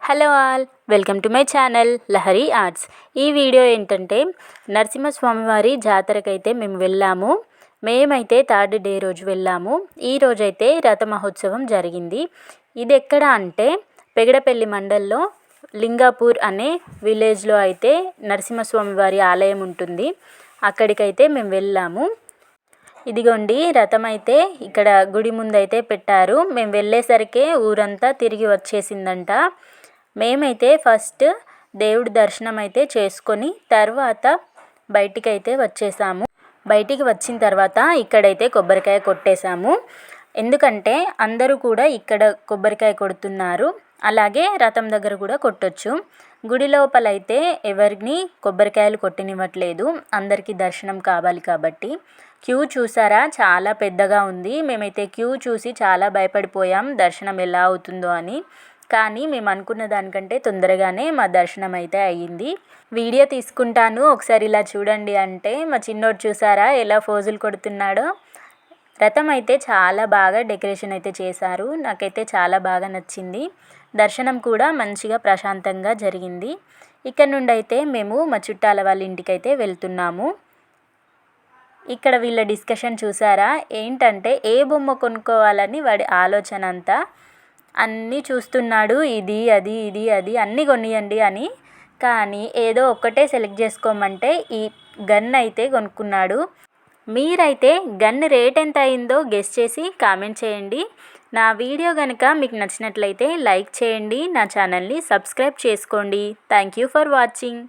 Hello all, welcome to my channel Lahari arts. ఈ video ఏంటంటే నరసింహస్వామి వారి జాతరకైతే మేము వెళ్ళాము. మేమైతే థర్డ్ డే రోజు వెళ్ళాము. ఈ రోజైతే రథ మహోత్సవం జరిగింది. ఇది ఎక్కడ అంటే పెగడపల్లి మండల్లో లింగాపూర్ అనే విలేజ్లో అయితే నరసింహస్వామి వారి ఆలయం ఉంటుంది. అక్కడికైతే మేము వెళ్ళాము. ఇదిగోండి రథం అయితే ఇక్కడ గుడి ముందైతే పెట్టారు. మేము వెళ్ళేసరికే ఊరంతా తిరిగి వచ్చేసిందంట. మేమైతే ఫస్ట్ దేవుడి దర్శనం అయితే చేసుకొని తర్వాత బయటికైతే వచ్చేసాము. బయటికి వచ్చిన తర్వాత ఇక్కడైతే కొబ్బరికాయ కొట్టేశాము. ఎందుకంటే అందరూ కూడా ఇక్కడ కొబ్బరికాయ కొడుతున్నారు. అలాగే రథం దగ్గర కూడా కొట్టొచ్చు. గుడి లోపలైతే ఎవరిని కొబ్బరికాయలు కొట్టనివ్వట్లేదు. అందరికీ దర్శనం కావాలి కాబట్టి. క్యూ చూసారా, చాలా పెద్దగా ఉంది. మేమైతే క్యూ చూసి చాలా భయపడిపోయాం దర్శనం ఎలా అవుతుందో అని. కానీ మేము అనుకున్న దానికంటే తొందరగానే మా దర్శనం అయితే అయ్యింది. వీడియో తీసుకుంటాను ఒకసారి ఇలా చూడండి అంటే మా చిన్నోడు చూసారా ఎలా ఫోజులు కొడుతున్నాడో. రథం అయితే చాలా బాగా డెకరేషన్ అయితే చేశారు. నాకైతే చాలా బాగా నచ్చింది. దర్శనం కూడా మంచిగా ప్రశాంతంగా జరిగింది. ఇక్కడ నుండి అయితే మేము మా చుట్టాల వాళ్ళ ఇంటికైతే వెళ్తున్నాము. ఇక్కడ వీళ్ళ డిస్కషన్ చూసారా, ఏంటంటే ఏ బొమ్మ కొనుక్కోవాలని వాడి ఆలోచన అంతా. అన్నీ చూస్తున్నాడు, ఇది అది ఇది అది అన్నీ కొనియండి అని. కానీ ఏదో ఒక్కటే సెలెక్ట్ చేసుకోమంటే ఈ గన్ అయితే కొనుక్కున్నాడు. మీరైతే గన్ రేట్ ఎంత అయిందో గెస్ చేసి కామెంట్ చేయండి. నా వీడియో కనుక మీకు నచ్చినట్లయితే లైక్ చేయండి. నా ఛానల్ని సబ్స్క్రైబ్ చేసుకోండి. Thank you for watching.